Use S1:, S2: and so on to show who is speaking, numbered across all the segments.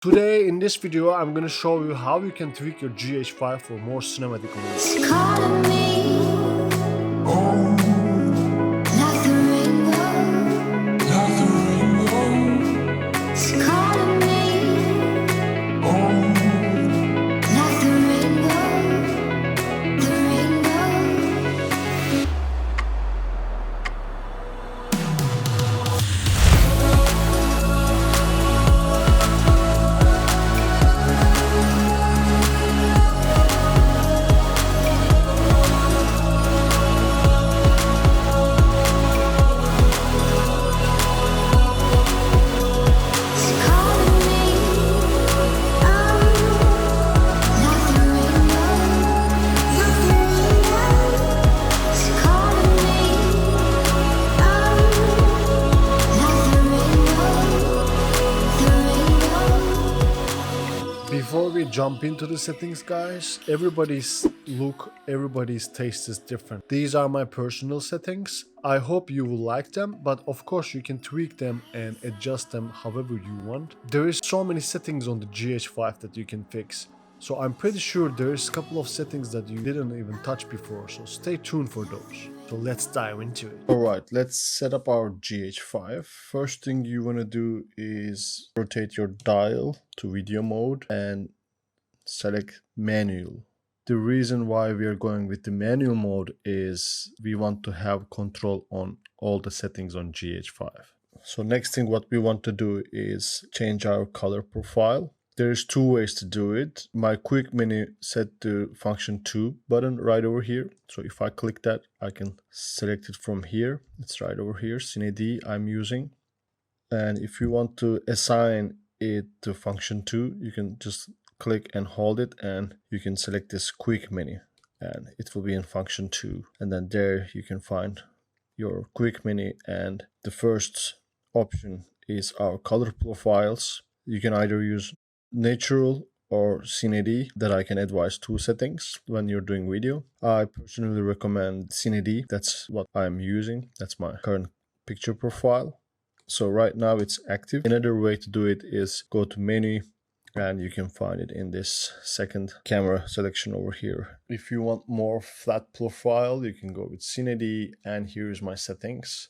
S1: Today in this video I'm gonna show you how you can tweak your GH5 for more cinematic look. Before we jump into the settings, guys, everybody's look, everybody's taste is different. These are my personal settings. I hope you will like them, but of course you can tweak them and adjust them however you want. There is so many settings on the GH5 that you can fix. So I'm pretty sure there's a couple of settings that you didn't even touch before, so stay tuned for those. So let's dive into it. Alright, let's set up our GH5. First thing you want to do is rotate your dial to video mode and select manual. The reason why we are going with the manual mode is we want to have control on all the settings on GH5. So next thing what we want to do is change our color profile. There's two ways to do it. My quick menu set to function 2 button right over here. So if I click that, I can select it from here. It's right over here, CINEMATIC I'm using. And if you want to assign it to function 2, you can just click and hold it and you can select this quick menu and it will be in function 2. And then there you can find your quick menu, and the first option is our color profiles. You can either use natural or CINEMATIC. That I can advise two settings when you're doing video. I personally recommend CINEMATIC. That's what I'm using. That's my current picture profile. So right now it's active. Another way to do it is go to menu and you can find it in this second camera selection over here. If you want more flat profile, you can go with CINEMATIC, and here's my settings.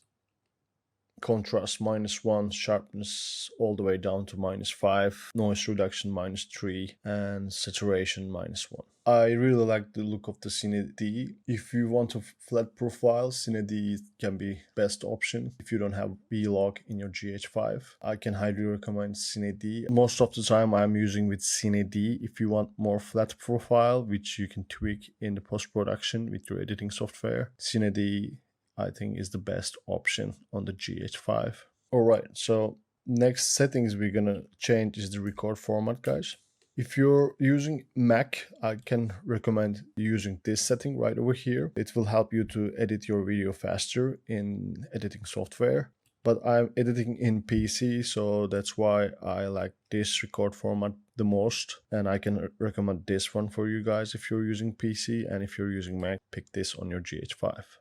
S1: Contrast -1, sharpness all the way down to -5, noise reduction -3, and saturation -1. I really like the look of the CINEMATIC. If you want a flat profile, CINEMATIC can be best option. If you don't have V-Log in your GH5, I can highly recommend CINEMATIC. Most of the time I'm using with CINEMATIC. If you want more flat profile, which you can tweak in the post-production with your editing software, CINEMATIC I think is the best option on the GH5. Alright, so next settings we're gonna change is the record format, guys. If you're using Mac, I can recommend using this setting right over here. It will help you to edit your video faster in editing software. But I'm editing in PC, so that's why I like this record format the most. And I can recommend this one for you guys if you're using PC, and if you're using Mac, pick this on your GH5.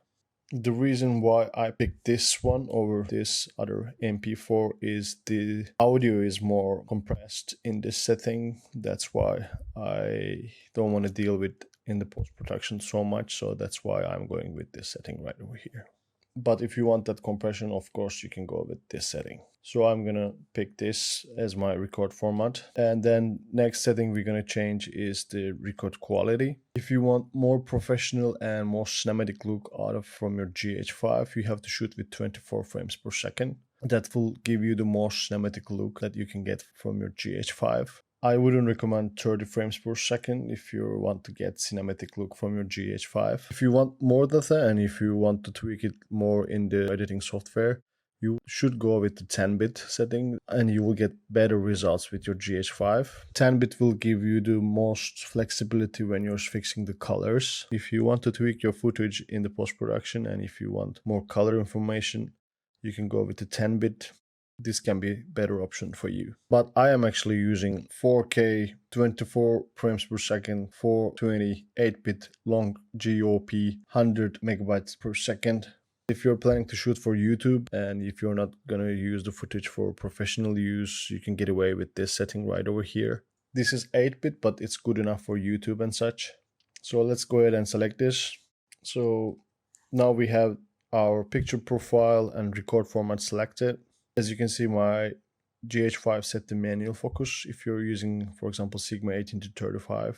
S1: The reason why I picked this one over this other MP4 is the audio is more compressed in this setting. That's why I don't want to deal with in the post-production so much. So that's why I'm going with this setting right over here. But if you want that compression, of course, you can go with this setting. So I'm gonna pick this as my record format. And then next setting we're gonna change is the record quality. If you want more professional and more cinematic look out of from your GH5, you have to shoot with 24 frames per second. That will give you the most cinematic look that you can get from your GH5. I wouldn't recommend 30 frames per second if you want to get cinematic look from your GH5. If you want more data and if you want to tweak it more in the editing software, you should go with the 10-bit setting and you will get better results with your GH5. 10-bit will give you the most flexibility when you're fixing the colors. If you want to tweak your footage in the post-production and if you want more color information, you can go with the 10-bit. This can be a better option for you. But I am actually using 4K, 24 frames per second, 420, 8-bit long GOP, 100 megabytes per second. If you're planning to shoot for YouTube and if you're not gonna use the footage for professional use, you can get away with this setting right over here. This is 8-bit, but it's good enough for YouTube and such. So let's go ahead and select this. So now we have our picture profile and record format selected. As you can see, my GH5 set the manual focus. If you're using, for example, Sigma 18-35,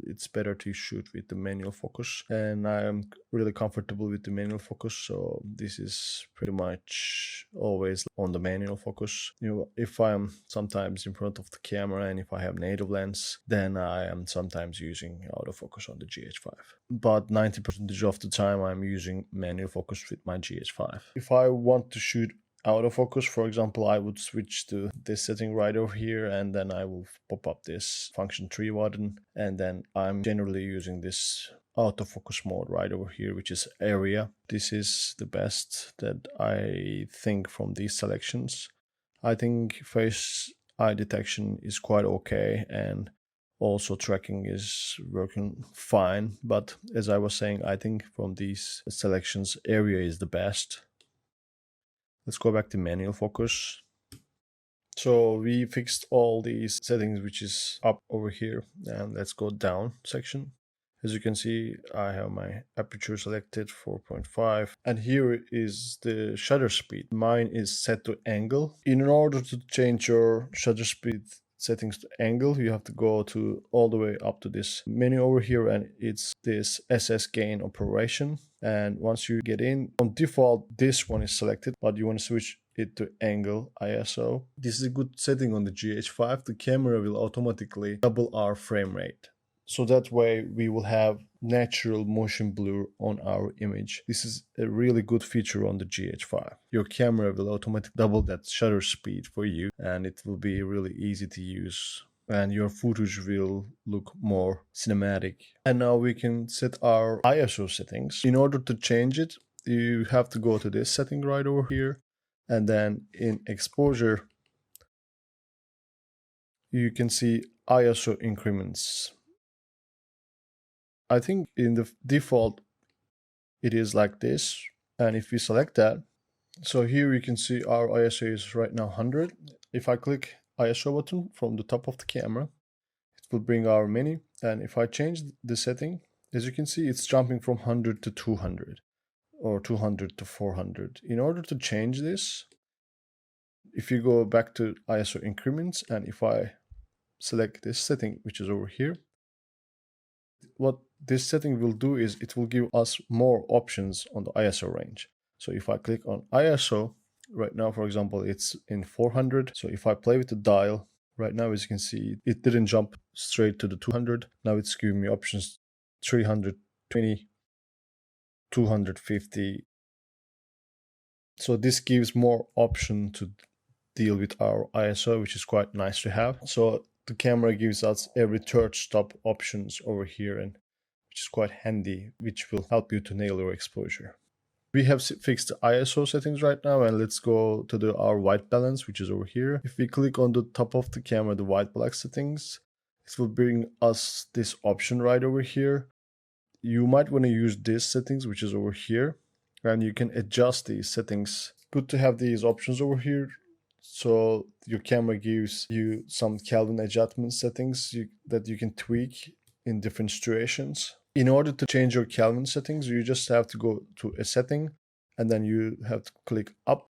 S1: it's better to shoot with the manual focus. And I am really comfortable with the manual focus, so this is pretty much always on the manual focus. You know, if I'm sometimes in front of the camera and if I have native lens, then I am sometimes using autofocus on the GH5. But 90% of the time I'm using manual focus with my GH5. If I want to shoot autofocus, for example, I would switch to this setting right over here, and then I will pop up this function tree button, and then I'm generally using this autofocus mode right over here, which is area. This is the best that I think from these selections. I think face eye detection is quite okay, and also tracking is working fine, but as I was saying, I think from these selections, area is the best. Let's go back to manual focus. So we fixed all these settings, which is up over here, and let's go down section. As you can see, I have my aperture selected 4.5, and here is the shutter speed. Mine is set to angle. In order to change your shutter speed settings to angle, you have to go to all the way up to this menu over here, and it's this SS gain operation. And once you get in, on default this one is selected, but you want to switch it to angle ISO. This is a good setting on the GH5. The camera will automatically double our frame rate, so that way we will have natural motion blur on our image. This is a really good feature on the GH5. Your camera will automatically double that shutter speed for you, and it will be really easy to use, and your footage will look more cinematic. And now we can set our ISO settings. In order to change it, you have to go to this setting right over here, and then in exposure you can see ISO increments. I think in the default it is like this, and if we select that, so here you can see our ISO is right now 100. If I click ISO button from the top of the camera, it will bring our menu, and if I change the setting, as you can see, it's jumping from 100 to 200 or 200 to 400. In order to change this, if you go back to ISO increments, and if I select this setting, which is over here, what this setting will do is it will give us more options on the ISO range. So if I click on ISO, right now, for example, it's in 400. So if I play with the dial, right now, as you can see, it didn't jump straight to the 200. Now it's giving me options 320, 250. So this gives more option to deal with our ISO, which is quite nice to have. So the camera gives us every third stop options over here, and which is quite handy, which will help you to nail your exposure. We have fixed the ISO settings right now, and let's go to our white balance, which is over here. If we click on the top of the camera, the white black settings, it will bring us this option right over here. You might want to use these settings, which is over here, and you can adjust these settings. Good to have these options over here, so your camera gives you some Kelvin adjustment settings that you can tweak in different situations. In order to change your Kelvin settings, you just have to go to a setting, and then you have to click up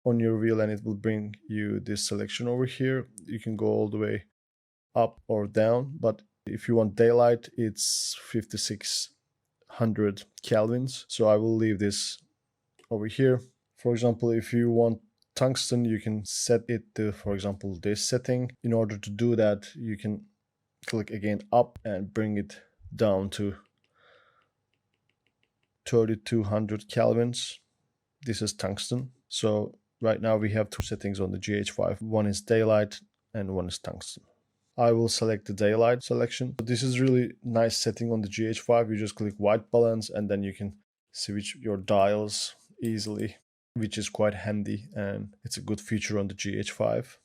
S1: on your wheel, and it will bring you this selection over here. You can go all the way up or down, but if you want daylight, it's 5600 Kelvins. So I will leave this over here. For example, if you want tungsten, you can set it to, for example, this setting. In order to do that, you can click again up and bring it down to 3200 Kelvins. This is tungsten. So right now we have two settings on the GH5. One is daylight and one is tungsten. I will select the daylight selection. This is really nice setting on the GH5. You just click white balance, and then you can switch your dials easily, which is quite handy, and it's a good feature on the GH5.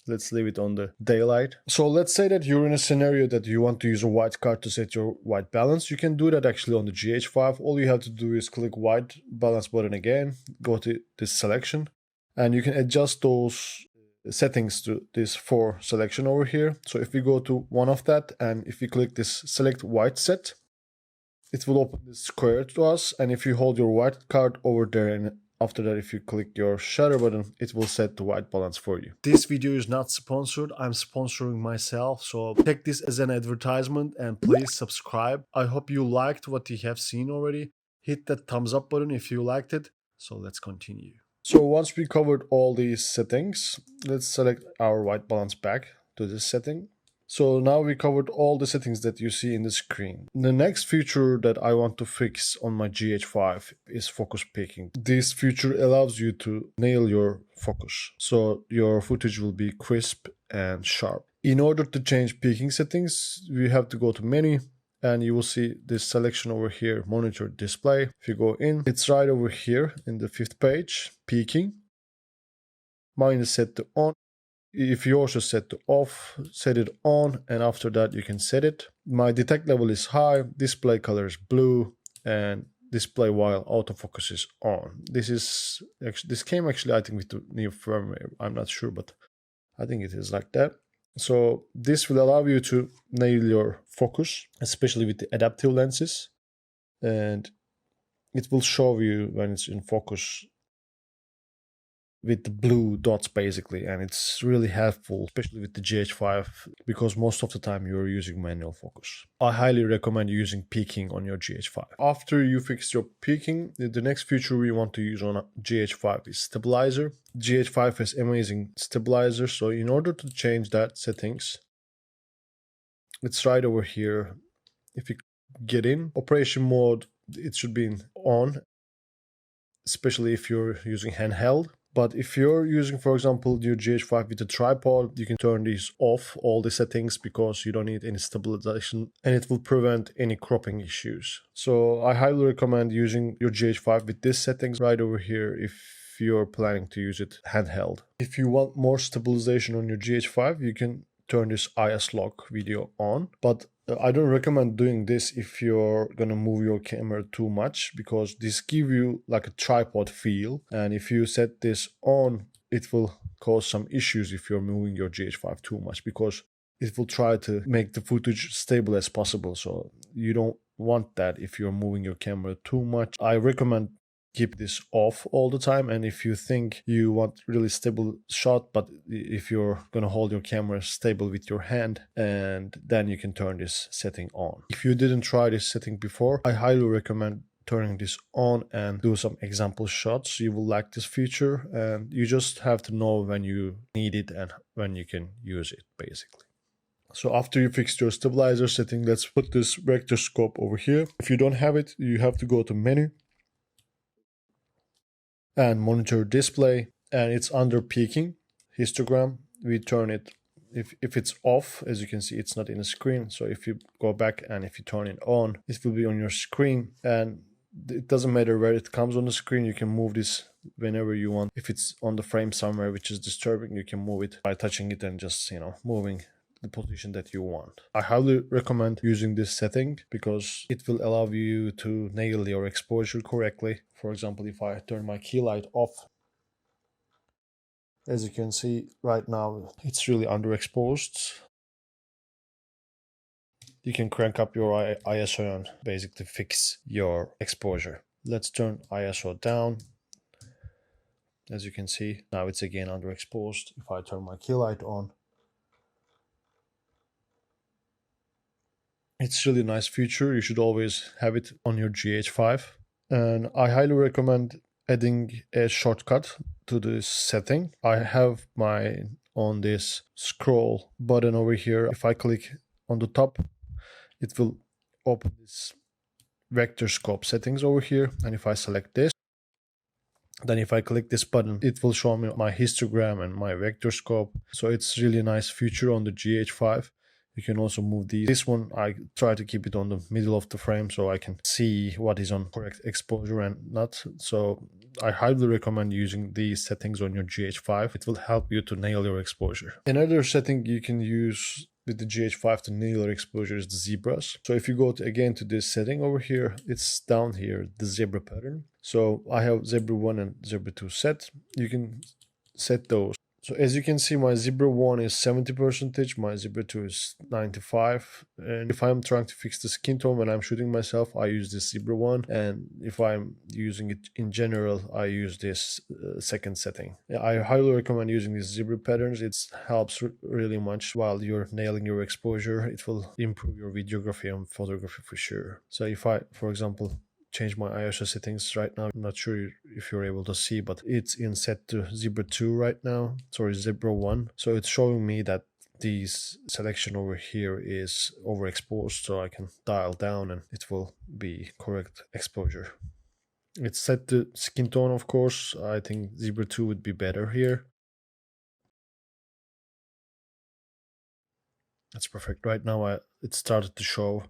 S1: Let's leave it on the daylight. So let's say that you're in a scenario that you want to use a white card to set your white balance. You can do that actually on the GH5. All you have to do is click white balance button again, go to this selection, and you can adjust those settings to this 4 selection over here. So if we go to one of that, and if we click this select white set, it will open this square to us. And if you hold your white card over there, and after that, if you click your shutter button, it will set the white balance for you. This video is not sponsored. I'm sponsoring myself. So take this as an advertisement and please subscribe. I hope you liked what you have seen already. Hit that thumbs up button if you liked it. So let's continue. So once we covered all these settings, let's select our white balance back to this setting. So now we covered all the settings that you see in the screen. The next feature that I want to fix on my GH5 is focus peaking. This feature allows you to nail your focus, so your footage will be crisp and sharp. In order to change peaking settings, we have to go to menu, and you will see this selection over here, monitor display. If you go in, it's right over here in the 5th page, peaking. Mine is set to on. If you also set to off, set it on, and after that you can set it. My detect level is high, display color is blue, and display while autofocus is on. This came actually, I think, with the new firmware. I'm not sure, but I think it is like that. So this will allow you to nail your focus, especially with the adaptive lenses, and it will show you when it's in focus with the blue dots basically, and it's really helpful, especially with the GH5, because most of the time you're using manual focus. I highly recommend using peaking on your GH5. After you fix your peaking, the next feature we want to use on a GH5 is stabilizer. GH5 has amazing stabilizer, so in order to change that settings, it's right over here. If you get in operation mode, it should be on, especially if you're using handheld. But if you're using, for example, your GH5 with a tripod, you can turn these off, all the settings, because you don't need any stabilization, and it will prevent any cropping issues. So I highly recommend using your GH5 with these settings right over here if you're planning to use it handheld. If you want more stabilization on your GH5, you can turn this IS lock video on, but I don't recommend doing this if you're gonna move your camera too much, because this gives you like a tripod feel, and if you set this on, it will cause some issues if you're moving your GH5 too much, because it will try to make the footage stable as possible. So you don't want that if you're moving your camera too much. I recommend keep this off all the time, and if you think you want really stable shot, but if you're gonna hold your camera stable with your hand, and then you can turn this setting on. If you didn't try this setting before, I highly recommend turning this on and do some example shots. You will like this feature, and you just have to know when you need it and when you can use it basically. So after you fixed your stabilizer setting, let's put this vector scope over here. If you don't have it, you have to go to menu and monitor display, and it's under peaking histogram. We turn it, if it's off, as you can see, it's not in the screen. So if you go back and if you turn it on, it will be on your screen, and it doesn't matter where it comes on the screen. You can move this whenever you want. If it's on the frame somewhere which is disturbing, you can move it by touching it and just, moving the position that you want. I highly recommend using this setting because it will allow you to nail your exposure correctly. For example, if I turn my key light off, as you can see right now, it's really underexposed. You can crank up your ISO and basically fix your exposure. Let's turn ISO down. As you can see, now it's again underexposed. If I turn my key light on, it's really nice feature. You should always have it on your GH5. And I highly recommend adding a shortcut to this setting. I have mine on this scroll button over here. If I click on the top, it will open this vector scope settings over here. And if I select this, then if I click this button, it will show me my histogram and my vector scope. So it's really nice feature on the GH5. You can also move these. This one, I try to keep it on the middle of the frame so I can see what is on correct exposure and not. So I highly recommend using these settings on your GH5. It will help you to nail your exposure. Another setting you can use with the GH5 to nail your exposure is the zebras. So if you go again to this setting over here, it's down here, the zebra pattern. So I have zebra 1 and zebra 2 set. You can set those. So as you can see, my zebra 1 is 70%, my zebra 2 is 95. And if I'm trying to fix the skin tone when I'm shooting myself, I use this zebra 1. And if I'm using it in general, I use this second setting. I highly recommend using these zebra patterns. It helps really much while you're nailing your exposure. It will improve your videography and photography for sure. So if I, for example, change my ISO settings right now. I'm not sure if you're able to see, but it's in set to zebra 2 right now. Sorry, zebra 1. So it's showing me that this selection over here is overexposed, so I can dial down and it will be correct exposure. It's set to skin tone, of course. I think zebra 2 would be better here. That's perfect. Right now it started to show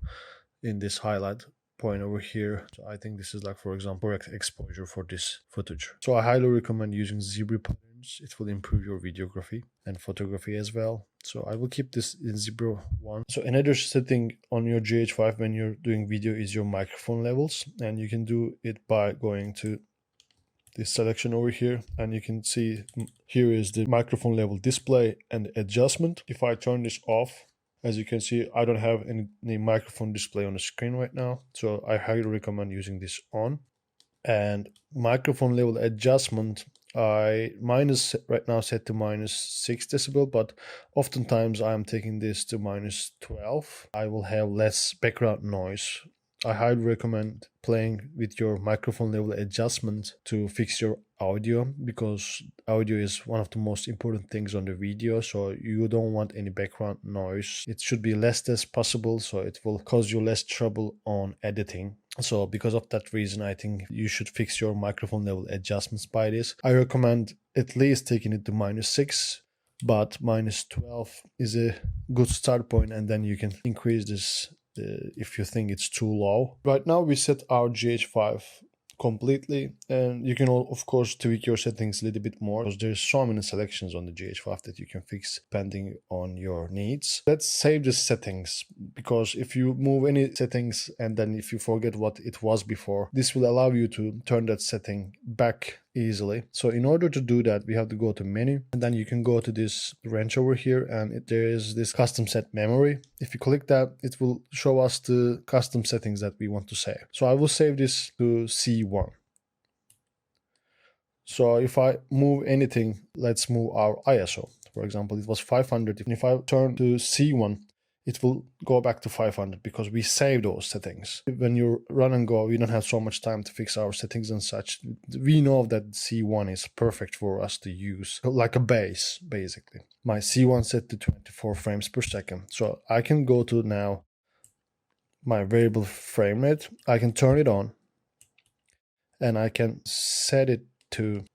S1: in this highlight point over here. So I think this is like, for example, correct exposure for this footage. So I highly recommend using zebra patterns. It will improve your videography and photography as well. So I will keep this in zebra 1. So another setting on your GH5 when you're doing video is your microphone levels, and you can do it by going to this selection over here, and you can see here is the microphone level display and adjustment. If I turn this off, as you can see, I don't have any microphone display on the screen right now, so I highly recommend using this on. And microphone level adjustment, mine is right now set to -6 decibel, but oftentimes I'm taking this to -12. I will have less background noise. I highly recommend playing with your microphone level adjustment to fix your audio, because audio is one of the most important things on the video, so you don't want any background noise. It should be less as possible, so it will cause you less trouble on editing. So because of that reason, I think you should fix your microphone level adjustments by this. I recommend at least taking it to -6, but -12 is a good start point, and then you can increase this if you think it's too low. Right now we set our GH5 completely, and you can of course tweak your settings a little bit more, because there's so many selections on the GH5 that you can fix depending on your needs. Let's save the settings, because if you move any settings and then if you forget what it was before, this will allow you to turn that setting back easily. So in order to do that, we have to go to menu, and then you can go to this wrench over here, and there is this custom set memory. If you click that, it will show us the custom settings that we want to save. So I will save this to C1. So if I move anything, let's move our ISO. For example, it was 500. If I turn to C1, it will go back to 500 because we save those settings. When you run and go, we don't have so much time to fix our settings and such. We know that C1 is perfect for us to use, like a base, basically. My C1 set to 24 frames per second. So I can go to now my variable frame rate. I can turn it on, and I can set it to,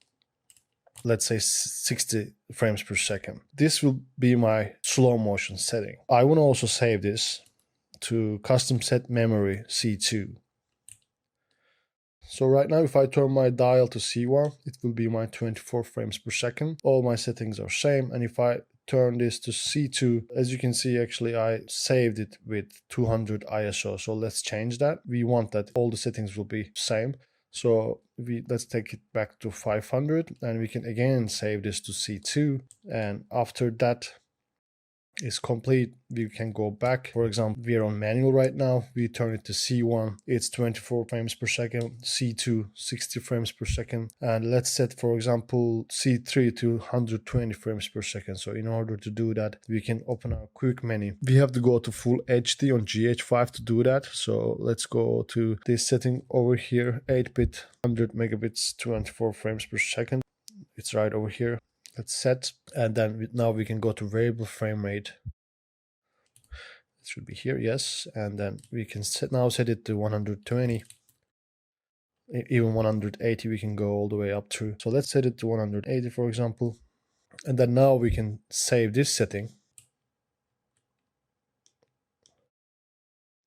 S1: let's say, 60 frames per second. This will be my slow motion setting. I want to also save this to custom set memory C2. So right now, if I turn my dial to C1, it will be my 24 frames per second. All my settings are same. And if I turn this to C2, as you can see, actually I saved it with 200 ISO. So let's change that. We want that all the settings will be same. So let's take it back to 500, and we can again save this to C2. And after that is complete, we can go back. For example, we are on manual right now. We turn it to C1, it's 24 frames per second, C2 60 frames per second, and let's set, for example, C3 to 120 frames per second. So in order to do that, we can open our quick menu. We have to go to full HD on GH5 to do that. So let's go to this setting over here, 8-bit 100 megabits 24 frames per second. It's right over here. Let's set, and then now we can go to variable frame rate. It should be here, yes, and then we can now set it to 120, even 180. We can go all the way up to. So let's set it to 180, for example, and then now we can save this setting.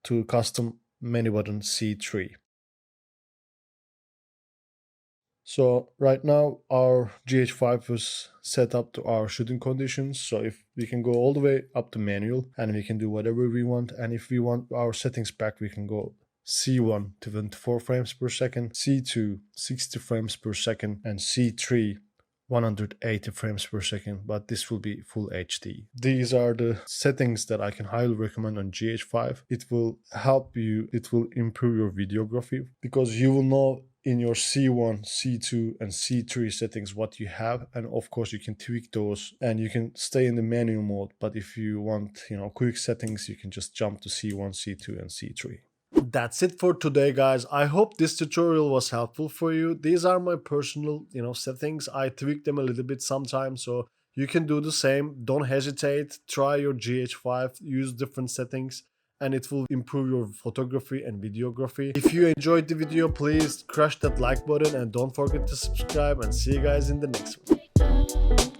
S1: to custom menu button C3. So right now our GH5 was set up to our shooting conditions. So if we can go all the way up to manual and we can do whatever we want. And if we want our settings back, we can go C1 to 24 frames per second, C2 60 frames per second, and C3 180 frames per second, but this will be full HD. These are the settings that I can highly recommend on GH5. It will help you, it will improve your videography, because you will know in your C1, C2, and C3 settings what you have, and of course you can tweak those and you can stay in the manual mode. But if you want, quick settings, you can just jump to C1, C2, and C3. That's it for today, guys. I hope this tutorial was helpful for you. These are my personal, settings. I tweak them a little bit sometimes, so you can do the same. Don't hesitate. Try your GH5, use different settings, and it will improve your photography and videography. If you enjoyed the video, please crush that like button and don't forget to subscribe, and see you guys in the next one.